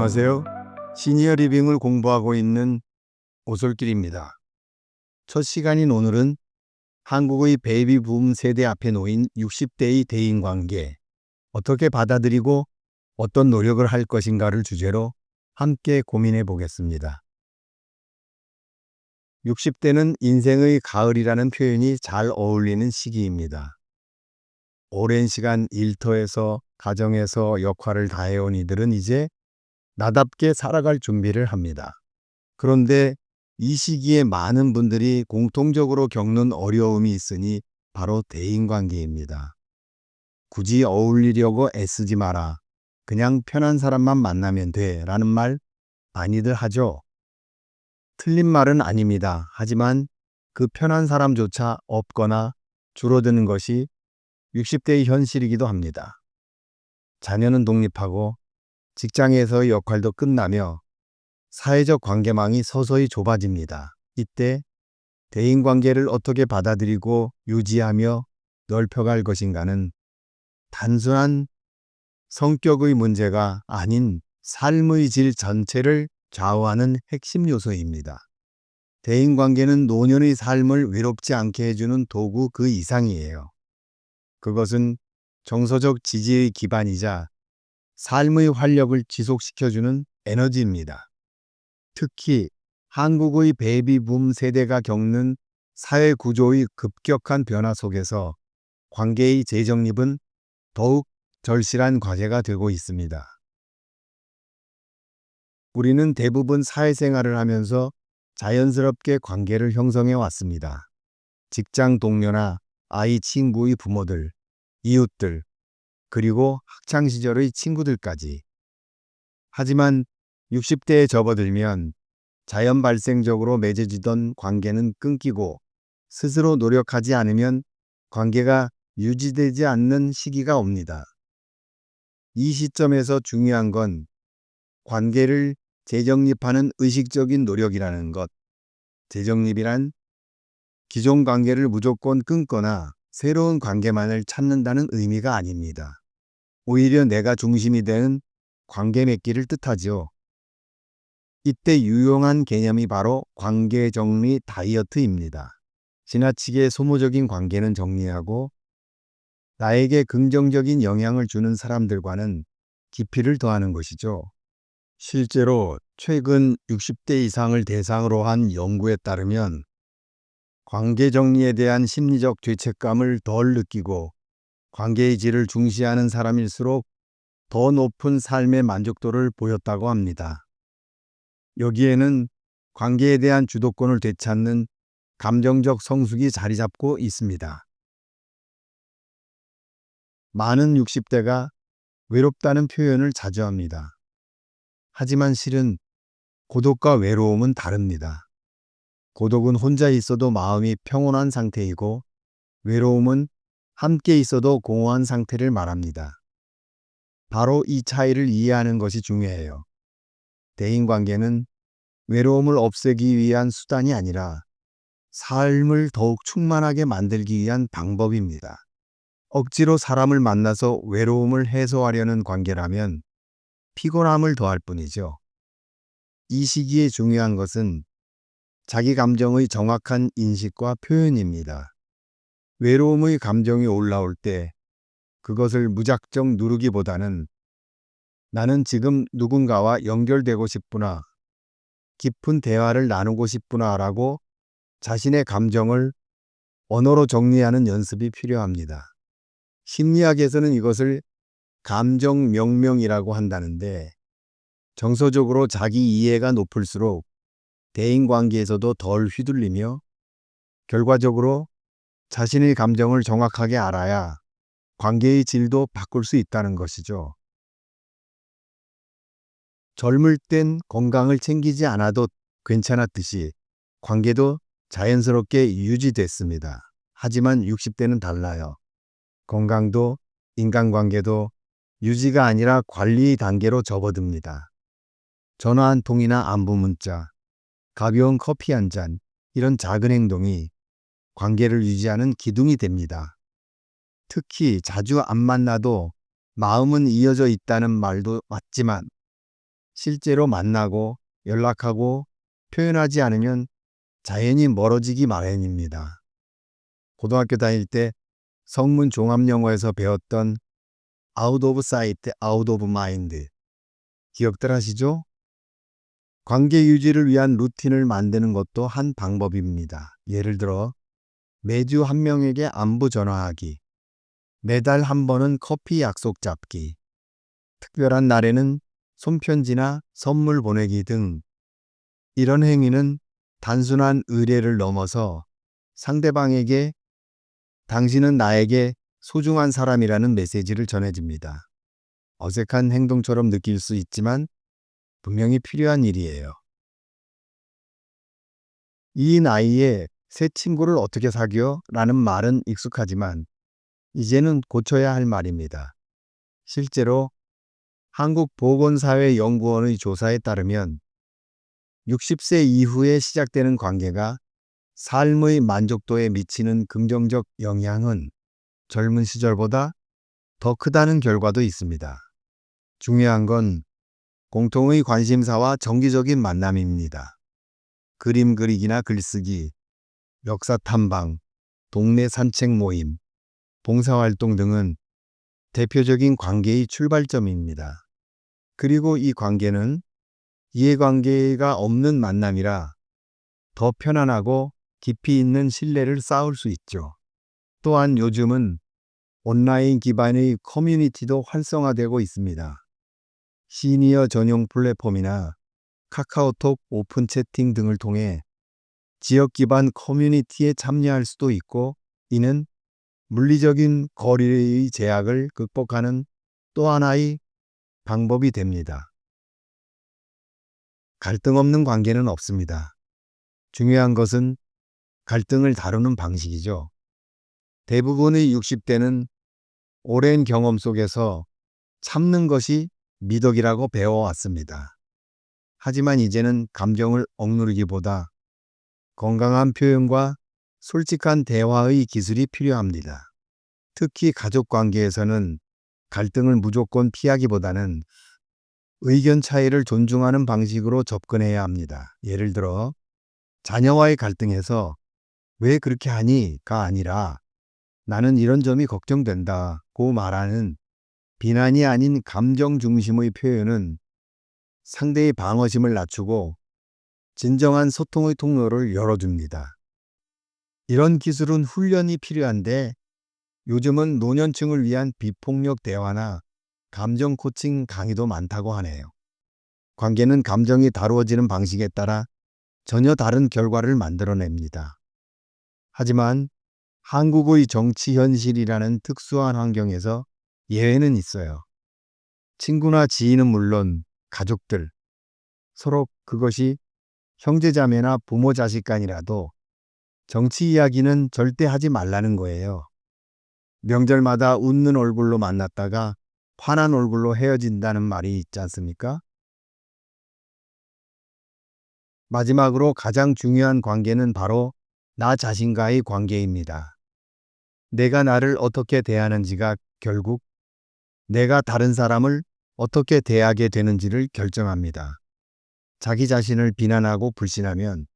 안녕하세요. 시니어 리빙을 공부하고 있는 오솔길입니다. 첫 시간인 오늘은 한국의 베이비 붐 세대 앞에 놓인 60대의 대인관계, 어떻게 받아들이고 어떤 노력을 할 것인가를 주제로 함께 고민해 보겠습니다. 60대는 인생의 가을이라는 표현이 잘 어울리는 시기입니다. 오랜 시간 일터에서 가정에서 역할을 다해온 이들은 이제 나답게 살아갈 준비를 합니다. 그런데 이 시기에 많은 분들이 공통적으로 겪는 어려움이 있으니 바로 대인관계입니다. 굳이 어울리려고 애쓰지 마라. 그냥 편한 사람만 만나면 돼. 라는 말 많이들 하죠. 틀린 말은 아닙니다. 하지만 그 편한 사람조차 없거나 줄어드는 것이 60대의 현실이기도 합니다. 자녀는 독립하고 직장에서의 역할도 끝나며 사회적 관계망이 서서히 좁아집니다. 이때 대인관계를 어떻게 받아들이고 유지하며 넓혀갈 것인가는 단순한 성격의 문제가 아닌 삶의 질 전체를 좌우하는 핵심 요소입니다. 대인관계는 노년의 삶을 외롭지 않게 해주는 도구 그 이상이에요. 그것은 정서적 지지의 기반이자 삶의 활력을 지속시켜주는 에너지입니다. 특히 한국의 베이비붐 세대가 겪는 사회 구조의 급격한 변화 속에서 관계의 재정립은 더욱 절실한 과제가 되고 있습니다. 우리는 대부분 사회생활을 하면서 자연스럽게 관계를 형성해 왔습니다. 직장 동료나 아이 친구의 부모들, 이웃들, 그리고 학창시절의 친구들까지. 하지만 60대에 접어들면 자연 발생적으로 맺어지던 관계는 끊기고 스스로 노력하지 않으면 관계가 유지되지 않는 시기가 옵니다. 이 시점에서 중요한 건 관계를 재정립하는 의식적인 노력이라는 것. 재정립이란 기존 관계를 무조건 끊거나 새로운 관계만을 찾는다는 의미가 아닙니다. 오히려 내가 중심이 되는 관계 맺기를 뜻하죠. 이때 유용한 개념이 바로 관계 정리 다이어트입니다. 지나치게 소모적인 관계는 정리하고 나에게 긍정적인 영향을 주는 사람들과는 깊이를 더하는 것이죠. 실제로 최근 60대 이상을 대상으로 한 연구에 따르면 관계 정리에 대한 심리적 죄책감을 덜 느끼고 관계의 질을 중시하는 사람일수록 더 높은 삶의 만족도를 보였다고 합니다. 여기에는 관계에 대한 주도권을 되찾는 감정적 성숙이 자리 잡고 있습니다. 많은 60대가 외롭다는 표현을 자주 합니다. 하지만 실은 고독과 외로움은 다릅니다. 고독은 혼자 있어도 마음이 평온한 상태이고 외로움은 함께 있어도 공허한 상태를 말합니다. 바로 이 차이를 이해하는 것이 중요해요. 대인관계는 외로움을 없애기 위한 수단이 아니라 삶을 더욱 충만하게 만들기 위한 방법입니다. 억지로 사람을 만나서 외로움을 해소하려는 관계라면 피곤함을 더할 뿐이죠. 이 시기에 중요한 것은 자기 감정의 정확한 인식과 표현입니다. 외로움의 감정이 올라올 때 그것을 무작정 누르기보다는 나는 지금 누군가와 연결되고 싶구나, 깊은 대화를 나누고 싶구나라고 자신의 감정을 언어로 정리하는 연습이 필요합니다. 심리학에서는 이것을 감정 명명이라고 한다는데 정서적으로 자기 이해가 높을수록 대인관계에서도 덜 휘둘리며 결과적으로 자신의 감정을 정확하게 알아야 관계의 질도 바꿀 수 있다는 것이죠. 젊을 땐 건강을 챙기지 않아도 괜찮았듯이 관계도 자연스럽게 유지됐습니다. 하지만 60대는 달라요. 건강도 인간관계도 유지가 아니라 관리 단계로 접어듭니다. 전화 한 통이나 안부 문자, 가벼운 커피 한 잔, 이런 작은 행동이 관계를 유지하는 기둥이 됩니다. 특히 자주 안 만나도 마음은 이어져 있다는 말도 맞지만 실제로 만나고 연락하고 표현하지 않으면 자연히 멀어지기 마련입니다. 고등학교 다닐 때 성문 종합영어에서 배웠던 out of sight, out of mind 기억들 하시죠? 관계 유지를 위한 루틴을 만드는 것도 한 방법입니다. 예를 들어 매주 한 명에게 안부 전화하기, 매달 한 번은 커피 약속 잡기, 특별한 날에는 손편지나 선물 보내기 등 이런 행위는 단순한 의뢰를 넘어서 상대방에게 당신은 나에게 소중한 사람이라는 메시지를 전해줍니다. 어색한 행동처럼 느낄 수 있지만 분명히 필요한 일이에요. 이 나이에 새 친구를 어떻게 사귀어? 라는 말은 익숙하지만 이제는 고쳐야 할 말입니다. 실제로 한국보건사회연구원의 조사에 따르면 60세 이후에 시작되는 관계가 삶의 만족도에 미치는 긍정적 영향은 젊은 시절보다 더 크다는 결과도 있습니다. 중요한 건 공통의 관심사와 정기적인 만남입니다. 그림 그리기나 글쓰기, 역사 탐방, 동네 산책 모임, 봉사활동 등은 대표적인 관계의 출발점입니다. 그리고 이 관계는 이해관계가 없는 만남이라 더 편안하고 깊이 있는 신뢰를 쌓을 수 있죠. 또한 요즘은 온라인 기반의 커뮤니티도 활성화되고 있습니다. 시니어 전용 플랫폼이나 카카오톡 오픈 채팅 등을 통해 지역 기반 커뮤니티에 참여할 수도 있고, 이는 물리적인 거리의 제약을 극복하는 또 하나의 방법이 됩니다. 갈등 없는 관계는 없습니다. 중요한 것은 갈등을 다루는 방식이죠. 대부분의 60대는 오랜 경험 속에서 참는 것이 미덕이라고 배워왔습니다. 하지만 이제는 감정을 억누르기보다 건강한 표현과 솔직한 대화의 기술이 필요합니다. 특히 가족 관계에서는 갈등을 무조건 피하기보다는 의견 차이를 존중하는 방식으로 접근해야 합니다. 예를 들어 자녀와의 갈등에서 "왜 그렇게 하니?"가 아니라 "나는 이런 점이 걱정된다"고 말하는 비난이 아닌 감정 중심의 표현은 상대의 방어심을 낮추고 진정한 소통의 통로를 열어줍니다. 이런 기술은 훈련이 필요한데 요즘은 노년층을 위한 비폭력 대화나 감정 코칭 강의도 많다고 하네요. 관계는 감정이 다루어지는 방식에 따라 전혀 다른 결과를 만들어냅니다. 하지만 한국의 정치 현실이라는 특수한 환경에서 예외는 있어요. 친구나 지인은 물론 가족들, 서로 그것이 형제자매나 부모 자식 간이라도 정치 이야기는 절대 하지 말라는 거예요. 명절마다 웃는 얼굴로 만났다가 화난 얼굴로 헤어진다는 말이 있지 않습니까? 마지막으로 가장 중요한 관계는 바로 나 자신과의 관계입니다. 내가 나를 어떻게 대하는지가 결국 내가 다른 사람을 어떻게 대하게 되는지를 결정합니다. 자기 자신을 비난하고 불신하면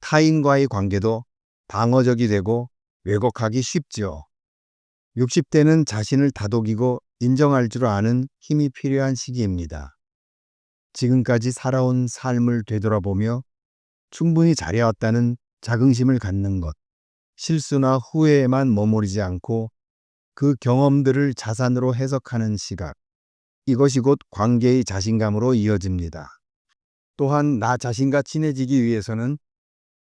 타인과의 관계도 방어적이 되고 왜곡하기 쉽죠. 60대는 자신을 다독이고 인정할 줄 아는 힘이 필요한 시기입니다. 지금까지 살아온 삶을 되돌아보며 충분히 잘해왔다는 자긍심을 갖는 것, 실수나 후회에만 머무르지 않고 그 경험들을 자산으로 해석하는 시각, 이것이 곧 관계의 자신감으로 이어집니다. 또한 나 자신과 친해지기 위해서는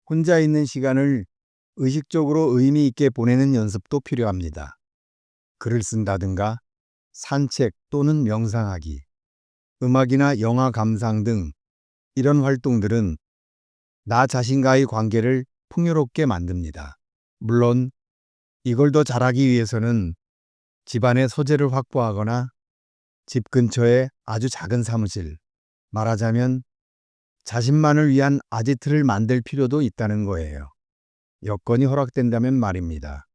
혼자 있는 시간을 의식적으로 의미 있게 보내는 연습도 필요합니다. 글을 쓴다든가 산책 또는 명상하기, 음악이나 영화 감상 등 이런 활동들은 나 자신과의 관계를 풍요롭게 만듭니다. 물론 이걸 더 잘하기 위해서는 집안에 소재를 확보하거나 집 근처에 아주 작은 사무실, 말하자면 자신만을 위한 아지트를 만들 필요도 있다는 거예요. 여건이 허락된다면 말입니다.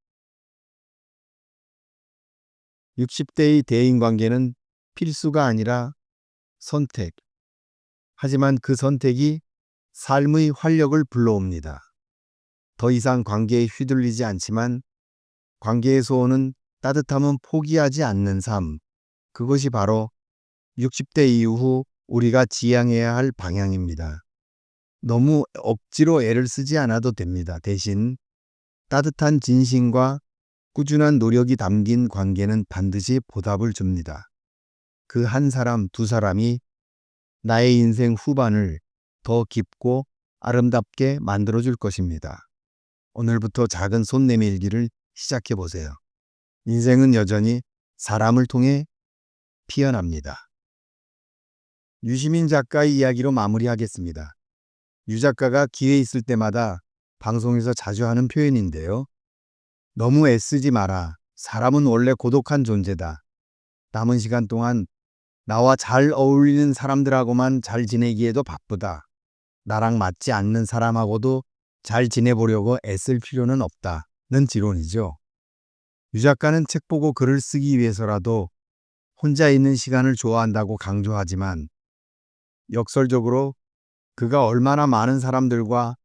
60대의 대인관계는 필수가 아니라 선택, 하지만 그 선택이 삶의 활력을 불러옵니다. 더 이상 관계에 휘둘리지 않지만 관계에서 오는 따뜻함은 포기하지 않는 삶. 그것이 바로 60대 이후 우리가 지향해야 할 방향입니다. 너무 억지로 애를 쓰지 않아도 됩니다. 대신 따뜻한 진심과 꾸준한 노력이 담긴 관계는 반드시 보답을 줍니다. 그 한 사람, 두 사람이 나의 인생 후반을 더 깊고 아름답게 만들어줄 것입니다. 오늘부터 작은 손 내밀기를 시작해 보세요. 인생은 여전히 사람을 통해 피어납니다. 유시민 작가의 이야기로 마무리하겠습니다. 유 작가가 기회 있을 때마다 방송에서 자주 하는 표현인데요. 너무 애쓰지 마라. 사람은 원래 고독한 존재다. 남은 시간 동안 나와 잘 어울리는 사람들하고만 잘 지내기에도 바쁘다. 나랑 맞지 않는 사람하고도 잘 지내보려고 애쓸 필요는 없다는 지론이죠. 유 작가는 책 보고 글을 쓰기 위해서라도 혼자 있는 시간을 좋아한다고 강조하지만 역설적으로 그가 얼마나 많은 사람들과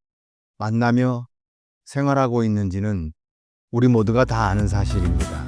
만나며 생활하고 있는지는 우리 모두가 다 아는 사실입니다.